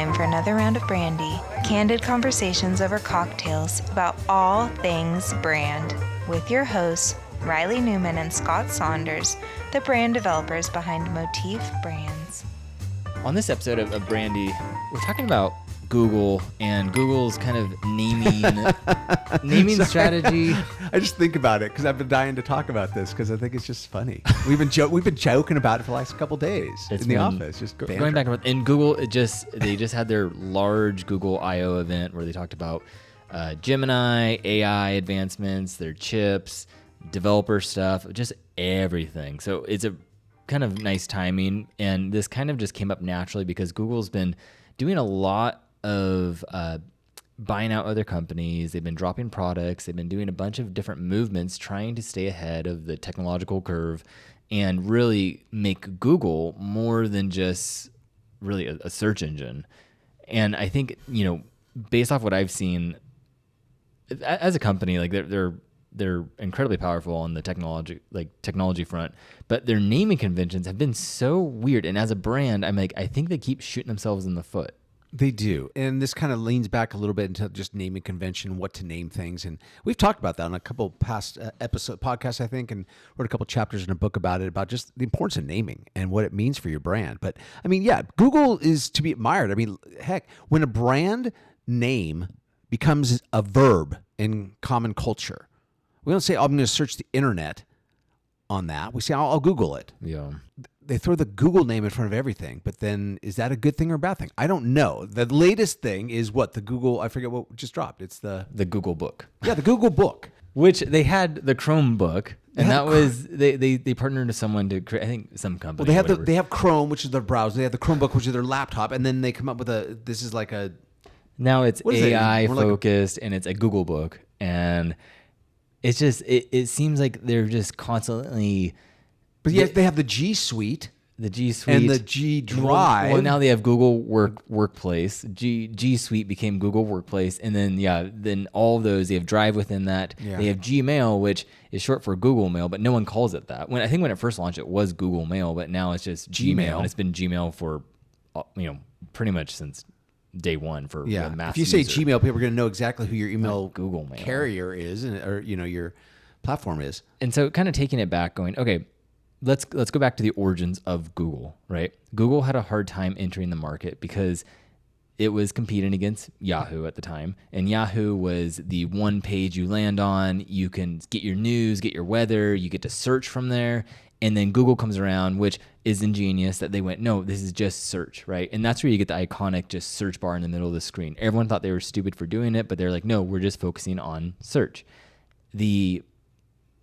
time for another round of Brandy. Candid conversations over cocktails about all things brand with your hosts, Reilly Newman and Scott Saunders, the brand developers behind Motif Brands. On this episode of Brandy, we're talking about Google and Google's kind of naming strategy. I just think about it because I've been dying to talk about this because I think it's just funny. We've been joking about it for the last couple days in the office. Just going back and forth. And Google, they just had their large Google I/O event where they talked about Gemini, AI advancements, their chips, developer stuff, just everything. So it's a kind of nice timing, and this kind of just came up naturally because Google's been doing a lot of buying out other companies. They've been dropping products. They've been doing a bunch of different movements trying to stay ahead of the technological curve and really make Google more than just really a search engine. And I think, based off what I've seen as a company, like they're incredibly powerful on the technology front, but their naming conventions have been so weird. And as a brand, I think they keep shooting themselves in the foot. They do. And this kind of leans back a little bit into just naming convention, what to name things. And we've talked about that on a couple past podcasts, I think, and wrote a couple chapters in a book about it, about just the importance of naming and what it means for your brand. But Google is to be admired. Heck, when a brand name becomes a verb in common culture, we don't say, I'm going to search the internet on that. We say, I'll Google it. Yeah. They throw the Google name in front of everything, but then is that a good thing or a bad thing? I don't know. The latest thing is what? The Google, I forget what just dropped. It's the Google Book. Yeah, the Google Book. Which they had the Chrome Book, and that was, they partnered with someone to create, I think some company. Well, they have Chrome, which is their browser. They have the Chromebook, which is their laptop, and then they come up with now it's AI focused, and it's a Google Book, and it's just, it seems like they're just constantly... But yes, they have the G Suite. The G Suite. And the G Drive. Well, now they have Google Workplace. G Suite became Google Workplace. And then all of those, they have Drive within that. Yeah. They have Gmail, which is short for Google Mail, but no one calls it that. I think when it first launched, it was Google Mail, but now it's just Gmail. And it's been Gmail for, pretty much since day one for mass If you say Gmail, people are going to know exactly who your email Google Mail carrier is, or your platform is. And so kind of taking it back, going, okay, let's go back to the origins of Google, right? Google had a hard time entering the market because it was competing against Yahoo at the time. And Yahoo was the one page you land on. You can get your news, get your weather, you get to search from there. And then Google comes around, which is ingenious that they went, no, this is just search, right? And that's where you get the iconic just search bar in the middle of the screen. Everyone thought they were stupid for doing it, but they're like, no, we're just focusing on search. The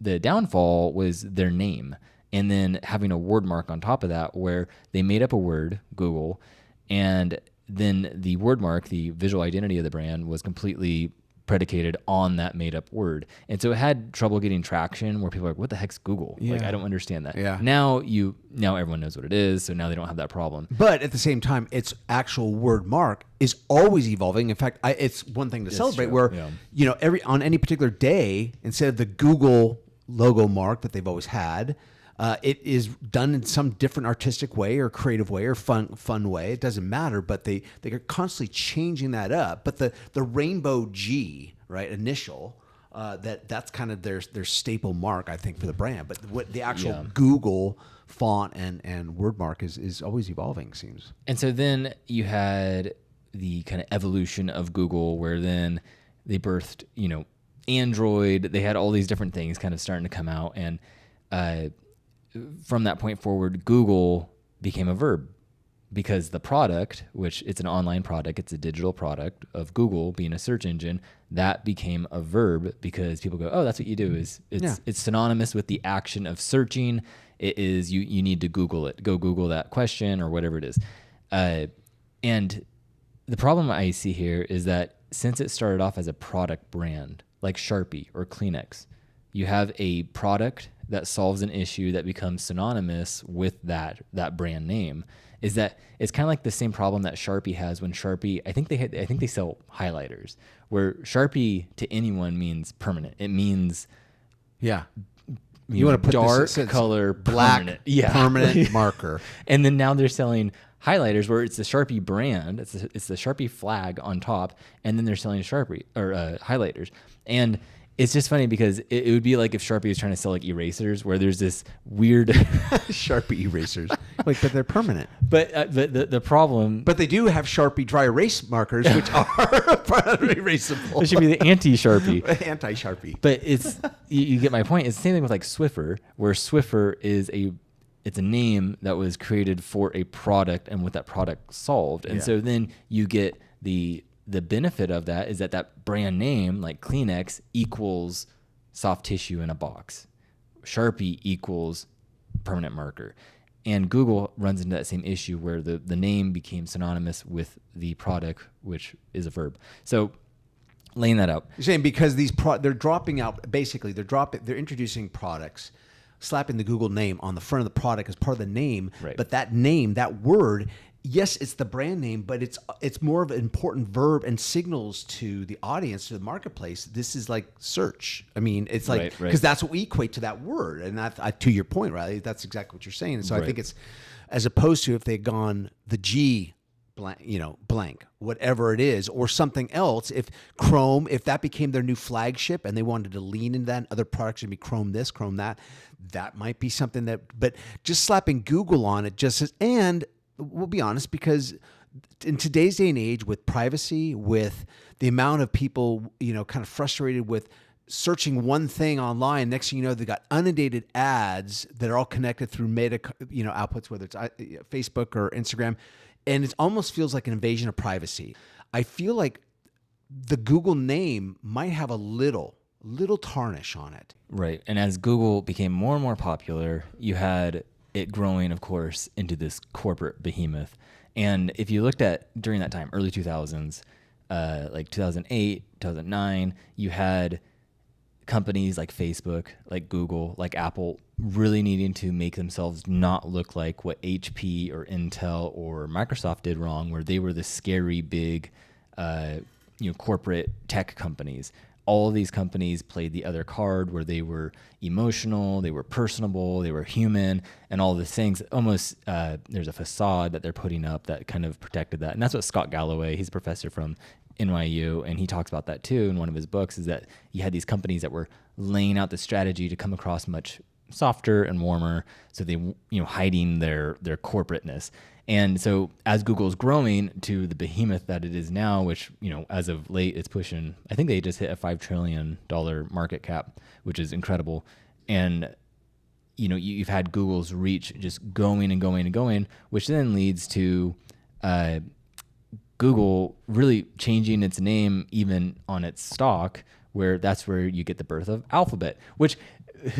downfall was their name. And then having a word mark on top of that where they made up a word, Google, and then the word mark, the visual identity of the brand, was completely predicated on that made up word. And so it had trouble getting traction where people are like, what the heck's Google? Yeah. Like, I don't understand that. Yeah. Now everyone knows what it is, so now they don't have that problem. But at the same time, its actual word mark is always evolving. In fact, it's one thing to celebrate where, on any particular day, instead of the Google logo mark that they've always had, it is done in some different artistic way or creative way or fun way. It doesn't matter, but they are constantly changing that up. But the rainbow G, right, initial, that's kind of their staple mark, I think, for the brand. But what the actual Google font and word mark is always evolving, it seems. And so then you had the kind of evolution of Google, where then they birthed, Android. They had all these different things kind of starting to come out, and from that point forward, Google became a verb because the product, which it's an online product, it's a digital product of Google being a search engine, that became a verb because people go, oh, that's what you do. It's synonymous with the action of searching. It is, you need to Google it. Go Google that question or whatever it is. And the problem I see here is that since it started off as a product brand, like Sharpie or Kleenex, you have a product that solves an issue that becomes synonymous with that brand name. Is that it's kind of like the same problem that Sharpie has when Sharpie, I think they sell highlighters, where Sharpie to anyone means permanent. It means you want to put dark this, color, black, permanent. permanent marker. And then now they're selling highlighters where it's the Sharpie brand, it's the Sharpie flag on top, and then they're selling Sharpie or highlighters. And it's just funny because it would be like if Sharpie was trying to sell like erasers, where there's this weird Sharpie erasers, like, but they're permanent. But the problem, but they do have Sharpie dry erase markers, which are erasable. it should be the anti-Sharpie, anti-Sharpie. But it's you get my point. It's the same thing with like Swiffer, where Swiffer is it's a name that was created for a product and what that product solved, and so then you get the benefit of that is that brand name, like Kleenex, equals soft tissue in a box. Sharpie equals permanent marker. And Google runs into that same issue where the name became synonymous with the product, which is a verb. So laying that out. You're saying because they're dropping out, basically they're introducing products, slapping the Google name on the front of the product as part of the name, right. But that name, that word, yes, it's the brand name, but it's more of an important verb and signals to the audience, to the marketplace. This is like search. I mean, it's like, because that's what we equate to that word. And to your point, Reilly, that's exactly what you're saying. And so I think it's, as opposed to if they'd gone the G blank, whatever it is, or something else, if Chrome, if that became their new flagship and they wanted to lean into that, and other products would be Chrome this, Chrome that might be something that, but just slapping Google on it and we'll be honest, because in today's day and age, with privacy, with the amount of people, kind of frustrated with searching one thing online, next thing you know, they got inundated ads that are all connected through meta, outputs, whether it's Facebook or Instagram, and it almost feels like an invasion of privacy. I feel like the Google name might have a little tarnish on it. Right. And as Google became more and more popular, you had it growing, of course, into this corporate behemoth. And if you looked at during that time, early 2000s, like 2008, 2009, you had companies like Facebook, like Google, like Apple, really needing to make themselves not look like what HP or Intel or Microsoft did wrong, where they were the scary big, corporate tech companies. All of these companies played the other card where they were emotional, they were personable, they were human, and all these things. Almost there's a facade that they're putting up that kind of protected that. And that's what Scott Galloway, he's a professor from NYU, and he talks about that too in one of his books, is that you had these companies that were laying out the strategy to come across much softer and warmer, so they, hiding their corporateness. And so as Google's growing to the behemoth that it is now, which, as of late, it's pushing, I think they just hit a $5 trillion market cap, which is incredible. And, you've had Google's reach just going and going and going, which then leads to Google really changing its name even on its stock, where that's where you get the birth of Alphabet, which it's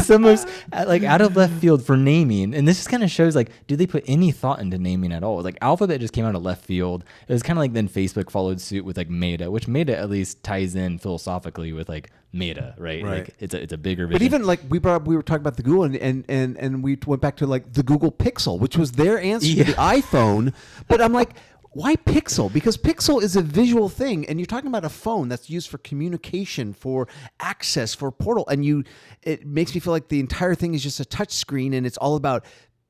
the most out of left field for naming. And this just kind of shows do they put any thought into naming at all? Alphabet just came out of left field. It was kind of then Facebook followed suit with Meta, which Meta at least ties in philosophically with Meta, right? It's a bigger vision. But even we were talking about the Google and we went back to the Google Pixel, which was their answer to the iPhone. But I'm like, why Pixel? Because Pixel is a visual thing, and you're talking about a phone that's used for communication, for access, for portal, and it makes me feel like the entire thing is just a touch screen, and it's all about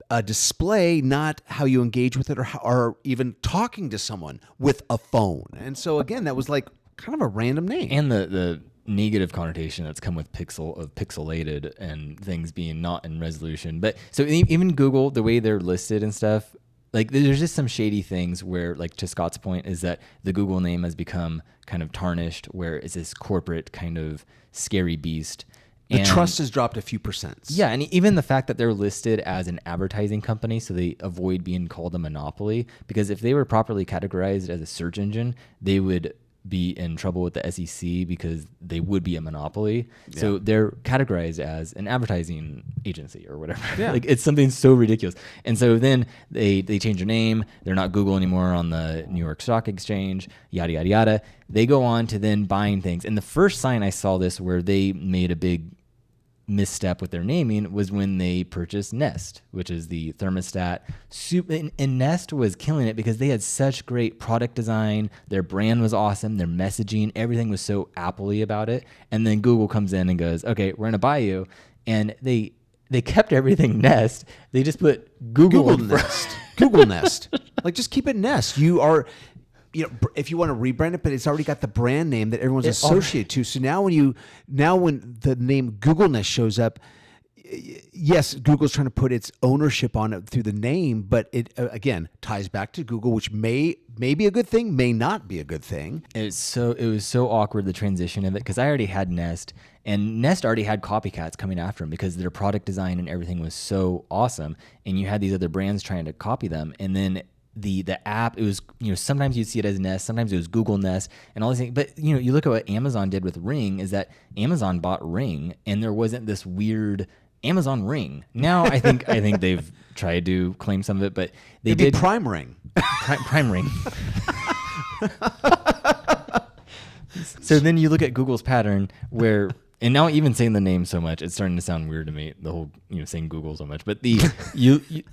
a display, not how you engage with it or even talking to someone with a phone. And so again, that was kind of a random name. And the negative connotation that's come with pixelated and things being not in resolution. But so even Google, the way they're listed and stuff, there's just some shady things where, to Scott's point, is that the Google name has become kind of tarnished, where it's this corporate kind of scary beast. The trust has dropped a few percent. Yeah, and even the fact that they're listed as an advertising company, so they avoid being called a monopoly, because if they were properly categorized as a search engine, they would be in trouble with the SEC because they would be a monopoly. Yeah. So they're categorized as an advertising agency or whatever. Yeah. It's something so ridiculous. And so then they change their name. They're not Google anymore on the New York Stock Exchange, yada, yada, yada. They go on to then buying things. And the first sign I saw this where they made a big misstep with their naming was when they purchased Nest, which is the thermostat. And Nest was killing it because they had such great product design. Their brand was awesome. Their messaging, everything was so Apple-y about it. And then Google comes in and goes, okay, we're going to buy you. And they they kept everything Nest. They just put Google Nest. Google Nest. Like, just keep it Nest. You are, if you want to rebrand it, but it's already got the brand name that everyone's associated to. So now when the name Google Nest shows up, yes, Google's trying to put its ownership on it through the name, but it again ties back to Google, which may be a good thing, may not be a good thing. It was so awkward, the transition of it, because I already had Nest, and Nest already had copycats coming after them because their product design and everything was so awesome, and you had these other brands trying to copy them, and then the app, it was, sometimes you'd see it as Nest, sometimes it was Google Nest and all these things. But you look at what Amazon did with Ring, is that Amazon bought Ring, and there wasn't this weird Amazon Ring. Now I think they've tried to claim some of it, but they did Prime Ring. Prime Ring. So then you look at Google's pattern where, and now even saying the name so much, it's starting to sound weird to me, the whole saying Google so much. But they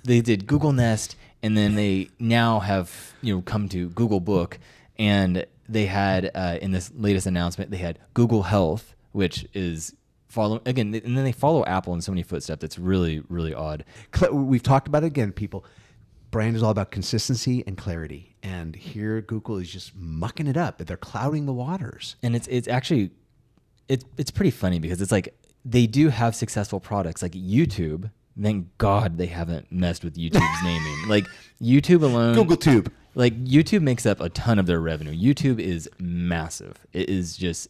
did Google Nest, and then they now have come to Google Book, and they had in this latest announcement they had Google Health, which is follow again, and then they follow Apple in so many footsteps. It's really, really odd. We've talked about it again, people. Brand is all about consistency and clarity, and here Google is just mucking it up. They're clouding the waters, and it's actually it's pretty funny because it's like they do have successful products like YouTube. Thank God they haven't messed with YouTube's naming. Like YouTube alone, Google Tube. Like YouTube makes up a ton of their revenue. YouTube is massive. It is just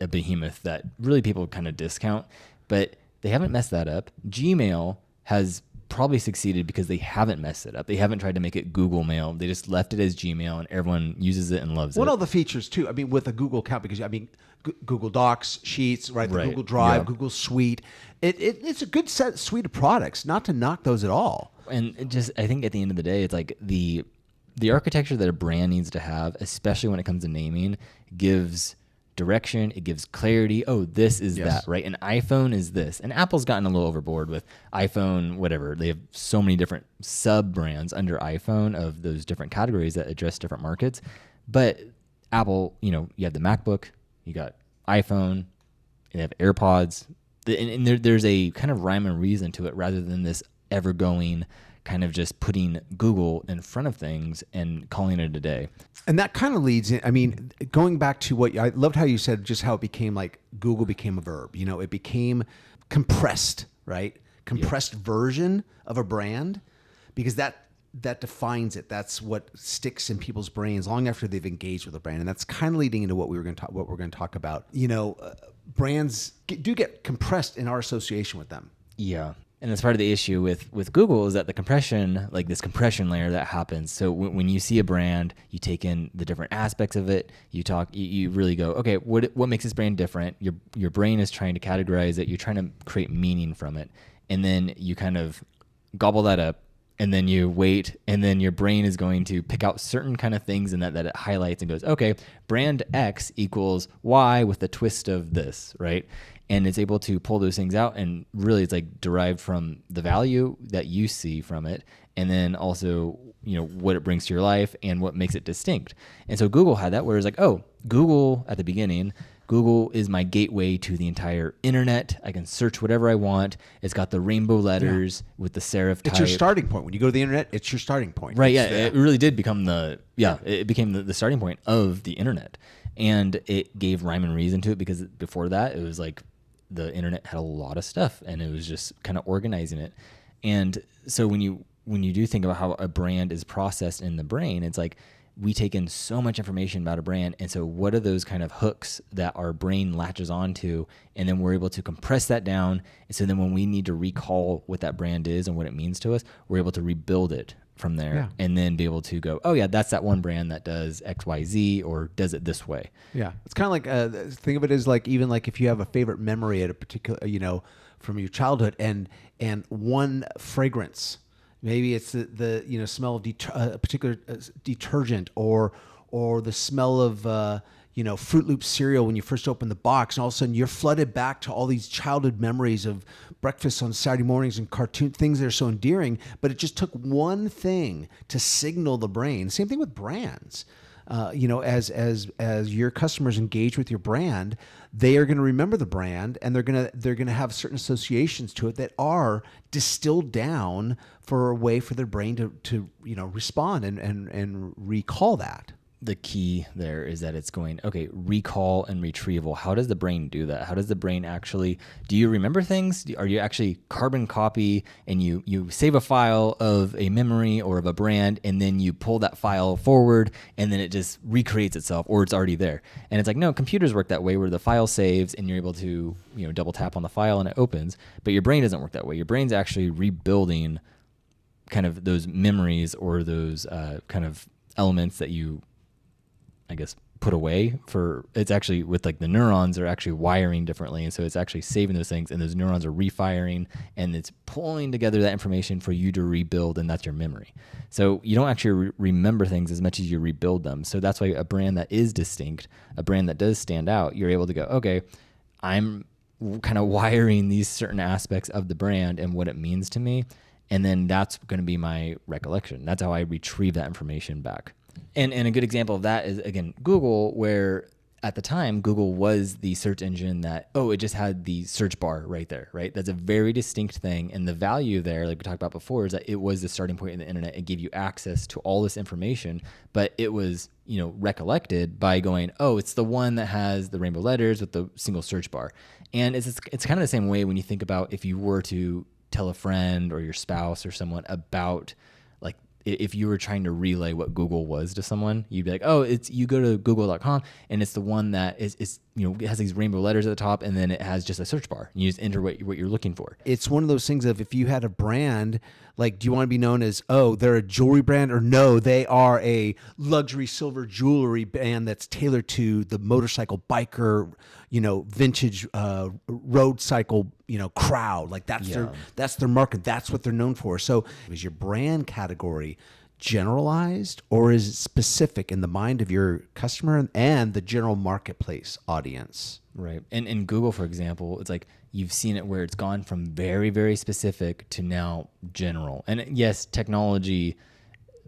a behemoth that really people kind of discount, but they haven't messed that up. Gmail has probably succeeded because they haven't messed it up. They haven't tried to make it Google Mail. They just left it as Gmail, and everyone uses it and loves it. What all the features too? I mean, with a Google account, because Google Docs, Sheets, right? The Google Drive, Google Suite. It's a good suite of products. Not to knock those at all. And I think at the end of the day, it's like the architecture that a brand needs to have, especially when it comes to naming, gives direction, it gives clarity. Oh, this is that, right? An iPhone is this. And Apple's gotten a little overboard with iPhone, whatever. They have so many different sub brands under iPhone of those different categories that address different markets. But Apple, you have the MacBook, you got iPhone, you have AirPods, and there's a kind of rhyme and reason to it rather than this ever going kind of just putting Google in front of things and calling it a day. And that kind of leads in, I mean, going back to what I loved how you said, just how it became like Google became a verb. It became compressed, right? Compressed version of a brand, because that defines it. That's what sticks in people's brains long after they've engaged with a brand. And that's kind of leading into what we're going to talk about. Brands do get compressed in our association with them. Yeah. And that's part of the issue with Google, is that the compression, like this compression layer that happens. So when you see a brand, you take in the different aspects of it. You really go, okay, what makes this brand different? Your brain is trying to categorize it. You're trying to create meaning from it. And then you kind of gobble that up, and then you wait, and then your brain is going to pick out certain kind of things in that it highlights and goes, okay, brand X equals Y with the twist of this, right? And it's able to pull those things out, and really it's like derived from the value that you see from it, and then also, what it brings to your life and what makes it distinct. And so Google had that, where it's like, oh, Google at the beginning, Google is my gateway to the entire internet. I can search whatever I want. It's got the rainbow letters with the serif type. It's your starting point. When you go to the internet, it's your starting point. Right, it really did become it became the starting point of the internet. And it gave rhyme and reason to it, because before that, it was like, the internet had a lot of stuff, and it was just kind of organizing it. And so when you do think about how a brand is processed in the brain, it's like we take in so much information about a brand. And so what are those kind of hooks that our brain latches onto? And then we're able to compress that down. And so then when we need to recall what that brand is and what it means to us, we're able to rebuild it from there, and then be able to go, oh yeah, that's that one brand that does X, Y, Z, or does it this way. Yeah. It's kind of like, think of it as like, even like if you have a favorite memory at a particular, from your childhood, and one fragrance, maybe it's the smell of a particular detergent, or the smell of, Fruit Loop cereal when you first open the box, and all of a sudden you're flooded back to all these childhood memories of breakfast on Saturday mornings and cartoon things that are so endearing. But it just took one thing to signal the brain. Same thing with brands. as your customers engage with your brand, they are going to remember the brand, and they're going to have certain associations to it that are distilled down for a way for their brain to respond and recall that. The key there is that it's going, okay, recall and retrieval. How does the brain do that? How does the brain actually, do you remember things? Are you actually carbon copy and you save a file of a memory or of a brand, and then you pull that file forward and then it just recreates itself, or it's already there? And it's like, no, computers work that way where the file saves and you're able to, double tap on the file and it opens, but your brain doesn't work that way. Your brain's actually rebuilding kind of those memories or those kind of elements that you, I guess, put away for. It's actually with like the neurons are actually wiring differently, and so it's actually saving those things, and those neurons are refiring, and it's pulling together that information for you to rebuild, and that's your memory. So you don't actually remember things as much as you rebuild them. So that's why a brand that is distinct, a brand that does stand out, you're able to go, okay, I'm kind of wiring these certain aspects of the brand and what it means to me, and then that's going to be my recollection. That's how I retrieve that information back. And a good example of that is, again, Google, where at the time, Google was the search engine that, it just had the search bar right there, right? That's a very distinct thing. And the value there, like we talked about before, is that it was the starting point in the internet. It gave you access to all this information, but it was, recollected by going, it's the one that has the rainbow letters with the single search bar. And it's kind of the same way when you think about if you were to tell a friend or your spouse or someone about, like, if you were trying to relay what Google was to someone, you'd be like, you go to google.com and it's the one that is it has these rainbow letters at the top, and then it has just a search bar. You just enter what you're looking for. It's one of those things of, if you had a brand, like, do you want to be known as, they're a jewelry brand, or no, they are a luxury silver jewelry band that's tailored to the motorcycle biker, vintage road cycle, crowd. Like that's their market. That's what they're known for. So is your brand category generalized, or is it specific in the mind of your customer and the general marketplace audience? Right. And in Google, for example, it's like you've seen it where it's gone from very, very specific to now general. And yes, technology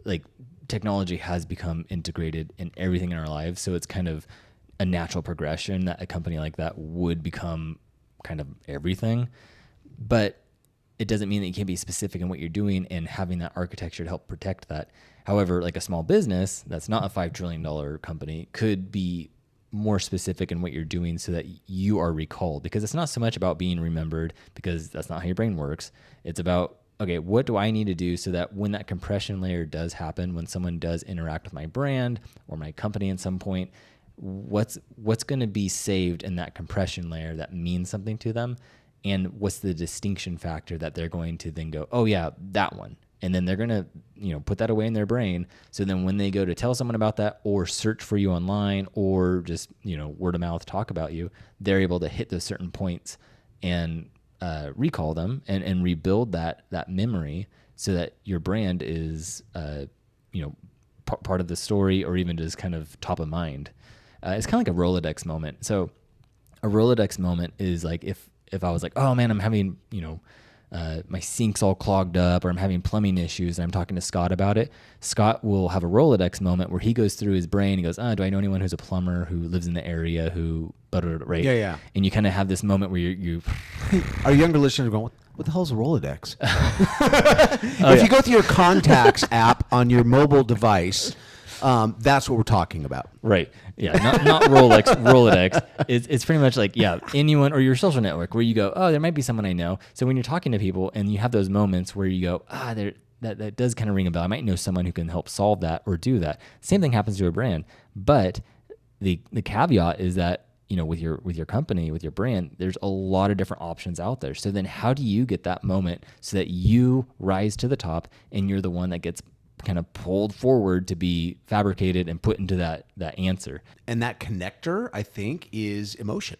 has become integrated in everything in our lives. So it's kind of a natural progression that a company like that would become kind of everything. But it doesn't mean that you can't be specific in what you're doing and having that architecture to help protect that. However, like a small business that's not a $5 trillion company could be more specific in what you're doing so that you are recalled, because it's not so much about being remembered, because that's not how your brain works. It's about, okay, what do I need to do so that when that compression layer does happen, when someone does interact with my brand or my company at some point, what's going to be saved in that compression layer that means something to them? And what's the distinction factor that they're going to then go, oh yeah, that one. And then they're going to, put that away in their brain. So then when they go to tell someone about that, or search for you online, or just, word of mouth talk about you, they're able to hit those certain points and recall them and rebuild that memory so that your brand is, part of the story, or even just kind of top of mind. It's kind of like a Rolodex moment. So a Rolodex moment is like if I was like, oh man, I'm having, my sink's all clogged up, or I'm having plumbing issues, and I'm talking to Scott about it, Scott will have a Rolodex moment where he goes through his brain and goes, do I know anyone who's a plumber who lives in the area who, right? Yeah. And you kind of have this moment where you Our younger listeners are going, what the hell is a Rolodex? If you go through your contacts app on your mobile device, that's what we're talking about. Right. Yeah. Not Rolodex. It's pretty much like, anyone, or your social network where you go, there might be someone I know. So when you're talking to people and you have those moments where you go, that does kind of ring a bell. I might know someone who can help solve that or do that. Same thing happens to a brand. But the caveat is that, with your company, with your brand, there's a lot of different options out there. So then how do you get that moment so that you rise to the top and you're the one that gets kind of pulled forward to be fabricated and put into that answer? And that connector, I think, is emotion,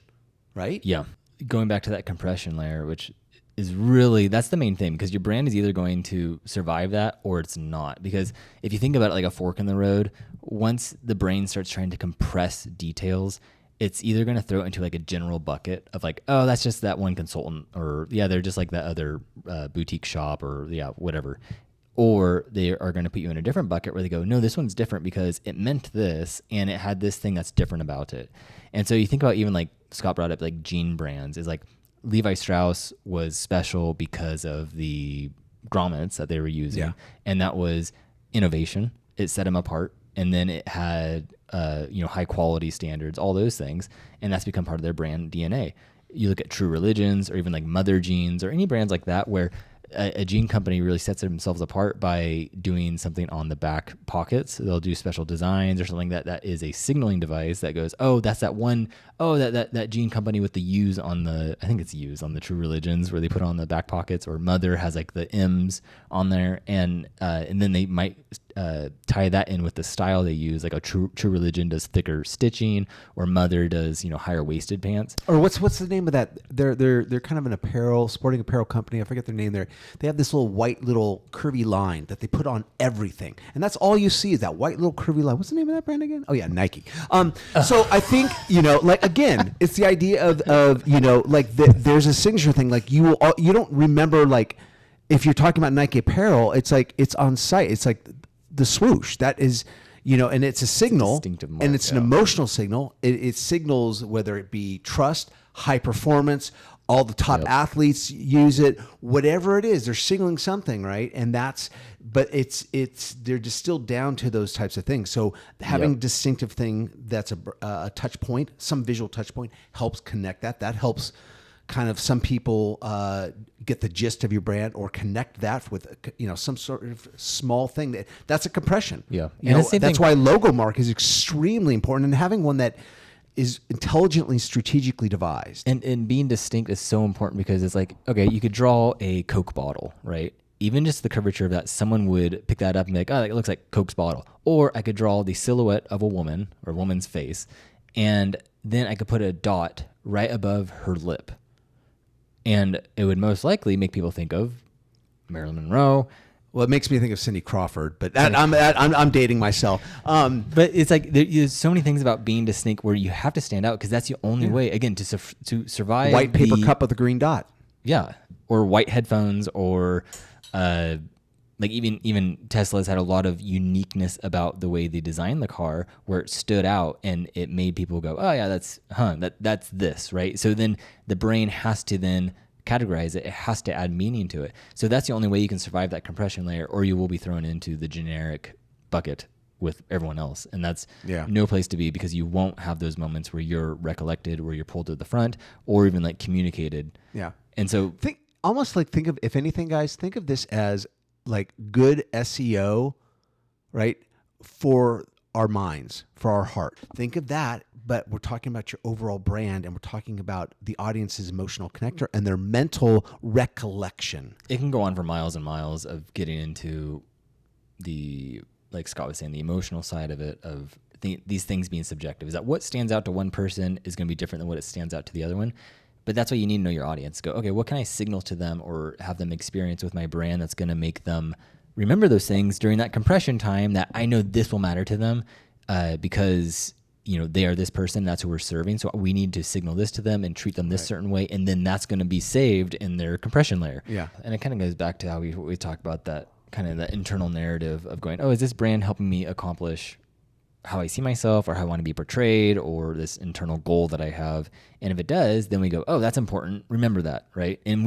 right? Yeah. Going back to that compression layer, which is really, that's the main thing, because your brand is either going to survive that or it's not. Because if you think about it like a fork in the road, once the brain starts trying to compress details, it's either going to throw it into like a general bucket of like, that's just that one consultant, or they're just like that other boutique shop, or whatever. Or they are going to put you in a different bucket where they go, no, this one's different because it meant this and it had this thing that's different about it. And so you think about even like Scott brought up like jean brands is like Levi Strauss was special because of the grommets that they were using. Yeah. And that was innovation. It set them apart. And then it had, high quality standards, all those things. And that's become part of their brand DNA. You look at True Religions or even like Mother Jeans or any brands like that where a jean company really sets themselves apart by doing something on the back pockets. They'll do special designs or something that is a signaling device that goes, oh, that's that one, oh, that jean company with the U's on the, I think it's U's on the True Religions where they put on the back pockets, or Mother has like the M's on there. And then they might tie that in with the style they use. Like a True Religion does thicker stitching, or Mother does, higher waisted pants. Or what's the name of that? They're kind of an sporting apparel company. I forget their name there. They have this little white little curvy line that they put on everything. And that's all you see is that white little curvy line. What's the name of that brand again? Oh yeah, Nike. So I think, like again, it's the idea of there's a signature thing. Like you don't remember, like if you're talking about Nike apparel, it's like it's on site. It's like the swoosh. That is, and it's a signal, and it's an emotional signal. It signals whether it be trust, high performance. All the top athletes use it. Whatever it is, they're signaling something, right? And but they're distilled down to those types of things. So having distinctive thing that's a touch point, some visual touch point, helps connect that. That helps kind of some people get the gist of your brand or connect that with some sort of small thing. That's a compression. Yeah, that's why logo mark is extremely important, and having one that is intelligently, strategically devised. And being distinct is so important because it's like, okay, you could draw a Coke bottle, right? Even just the curvature of that, someone would pick that up and be like, oh, it looks like Coke's bottle. Or I could draw the silhouette of a woman or a woman's face, and then I could put a dot right above her lip. And it would most likely make people think of Marilyn Monroe. Well, it makes me think of Cindy Crawford, but I'm dating myself. But it's like there's so many things about being distinct where you have to stand out because that's the only way, again, to survive. White paper cup with a green dot. Yeah, or white headphones, or like even Tesla's had a lot of uniqueness about the way they designed the car, where it stood out and it made people go, oh yeah, that's this, right? So then the brain has to then categorize it. It has to add meaning to it. So that's the only way you can survive that compression layer, or you will be thrown into the generic bucket with everyone else. And that's no place to be, because you won't have those moments where you're recollected, where you're pulled to the front, or even like communicated. Yeah. And so think of, if anything, guys, think of this as like good SEO, right? For our minds, for our heart. Think of that. But we're talking about your overall brand, and we're talking about the audience's emotional connector and their mental recollection. It can go on for miles and miles of getting into the, like Scott was saying, the emotional side of it, of these things being subjective. Is that what stands out to one person is going to be different than what it stands out to the other one. But that's why you need to know your audience. Go, okay, what can I signal to them or have them experience with my brand that's going to make them remember those things during that compression time, that I know this will matter to them because they are this person, that's who we're serving. So we need to signal this to them and treat them this certain way. And then that's going to be saved in their compression layer. Yeah. And it kind of goes back to how we talk about that kind of the internal narrative of going, oh, is this brand helping me accomplish how I see myself or how I want to be portrayed, or this internal goal that I have? And if it does, then we go, oh, that's important. Remember that. Right. And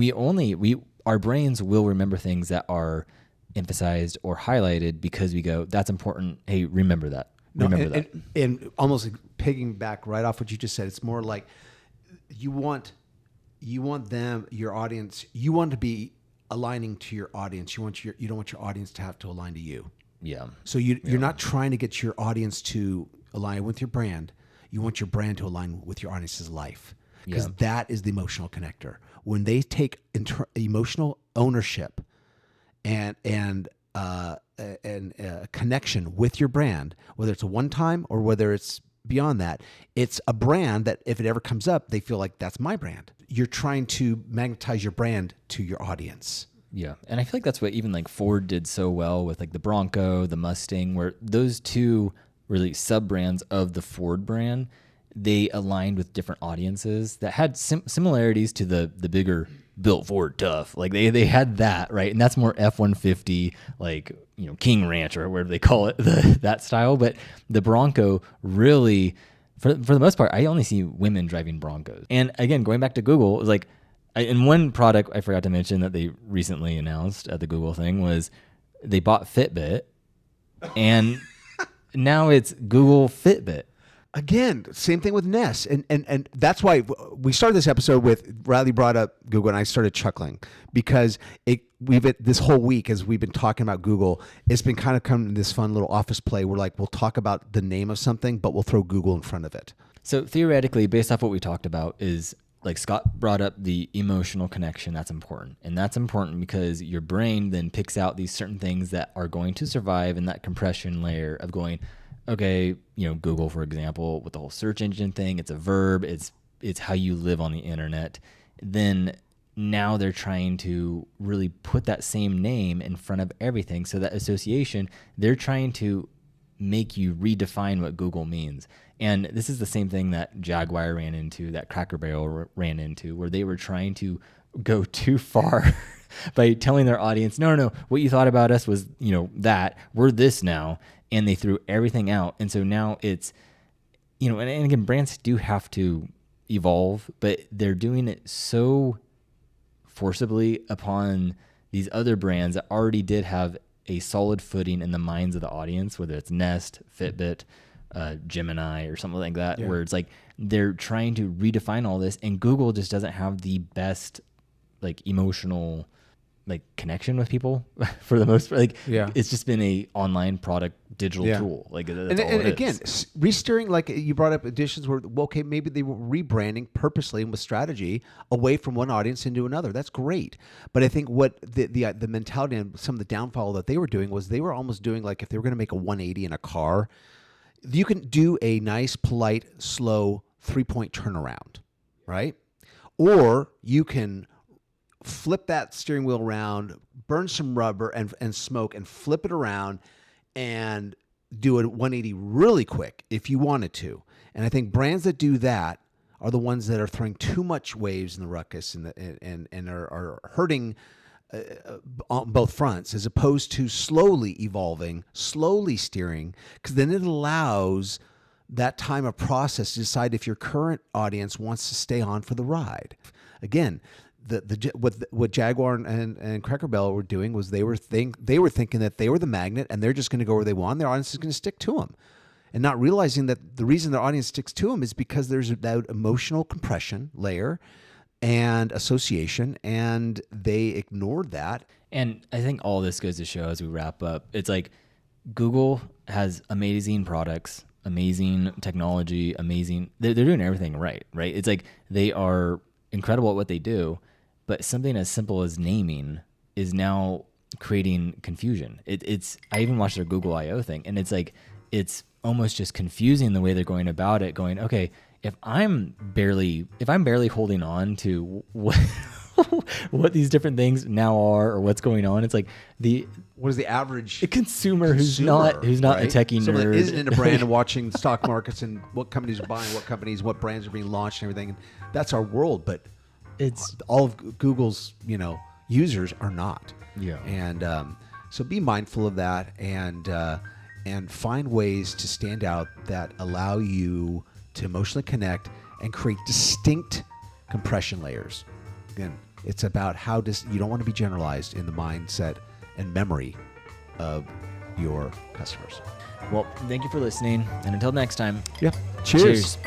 our brains will remember things that are emphasized or highlighted because we go, that's important. Hey, remember that. Remember that. And almost pigging back right off what you just said, it's more like you want them, your audience, you want to be aligning to your audience. You don't want your audience to have to align to you. Yeah. So you're not trying to get your audience to align with your brand. You want your brand to align with your audience's life, because that is the emotional connector. When they take emotional ownership and connection with your brand, whether it's a one-time or whether it's beyond that, it's a brand that if it ever comes up, they feel like that's my brand. You're trying to magnetize your brand to your audience. Yeah. And I feel like that's what even like Ford did so well with like the Bronco, the Mustang, where those two really sub-brands of the Ford brand, they aligned with different audiences that had similarities to the bigger built Ford tough. Like they had that, right? And that's more F-150, like, King Ranch or whatever they call it, that style. But the Bronco really, for the most part, I only see women driving Broncos. And again, going back to Google, is like, and one product I forgot to mention that they recently announced at the Google thing was they bought Fitbit, and now it's Google Fitbit. Again, same thing with Nest. And that's why we started this episode with Reilly brought up Google, and I started chuckling because this whole week, as we've been talking about Google, it's been kind of coming to this fun little office play where we'll talk about the name of something, but we'll throw Google in front of it. So theoretically, based off what we talked about, is like Scott brought up the emotional connection. That's important. And that's important because your brain then picks out these certain things that are going to survive in that compression layer of going, okay, Google, for example, with the whole search engine thing, it's a verb, it's how you live on the internet. Then now they're trying to really put that same name in front of everything. So that association, they're trying to make you redefine what Google means. And this is the same thing that Jaguar ran into, that Cracker Barrel ran into, where they were trying to go too far by telling their audience, no, what you thought about us was, that, we're this now. And they threw everything out. And so now it's, and again, brands do have to evolve, but they're doing it so forcibly upon these other brands that already did have a solid footing in the minds of the audience, whether it's Nest, Fitbit, Gemini, or something like that, where it's like they're trying to redefine all this, and Google just doesn't have the best emotional connection with people for the most part. It's just been a online product digital tool. That's all it again, is. Resteering, like you brought up, editions where maybe they were rebranding purposely and with strategy away from one audience into another. That's great. But I think what the mentality and some of the downfall that they were doing was they were almost doing if they were going to make a 180 in a car, you can do a nice, polite, slow 3-point turnaround, right? Or you can flip that steering wheel around, burn some rubber and smoke, and flip it around and do a 180 really quick if you wanted to. And I think brands that do that are the ones that are throwing too much waves in the ruckus and are hurting on both fronts, as opposed to slowly evolving, slowly steering, because then it allows that time of process to decide if your current audience wants to stay on for the ride. Again, what Jaguar and Cracker Barrel were doing was they were thinking that they were the magnet and they're just going to go where they want. Their audience is going to stick to them, and not realizing that the reason their audience sticks to them is because there's that emotional compression layer and association, and they ignored that. And I think all this goes to show, as we wrap up, it's like Google has amazing products, amazing technology, they're doing everything right? It's like they are incredible at what they do, but something as simple as naming is now creating confusion. I even watched their Google I/O thing, and it's almost just confusing the way they're going about it, going, okay, if I'm barely holding on to what these different things now are, or what's going on, it's like what is the average consumer who's not right? A techie nerd, someone that isn't in a brand and watching stock markets and what companies are buying, what brands are being launched and everything. And that's our world, but it's all of Google's users are not. Yeah. And so be mindful of that, and find ways to stand out that allow you to emotionally connect and create distinct compression layers. Again, it's about you don't want to be generalized in the mindset and memory of your customers. Well, thank you for listening, and until next time. Yeah. Cheers.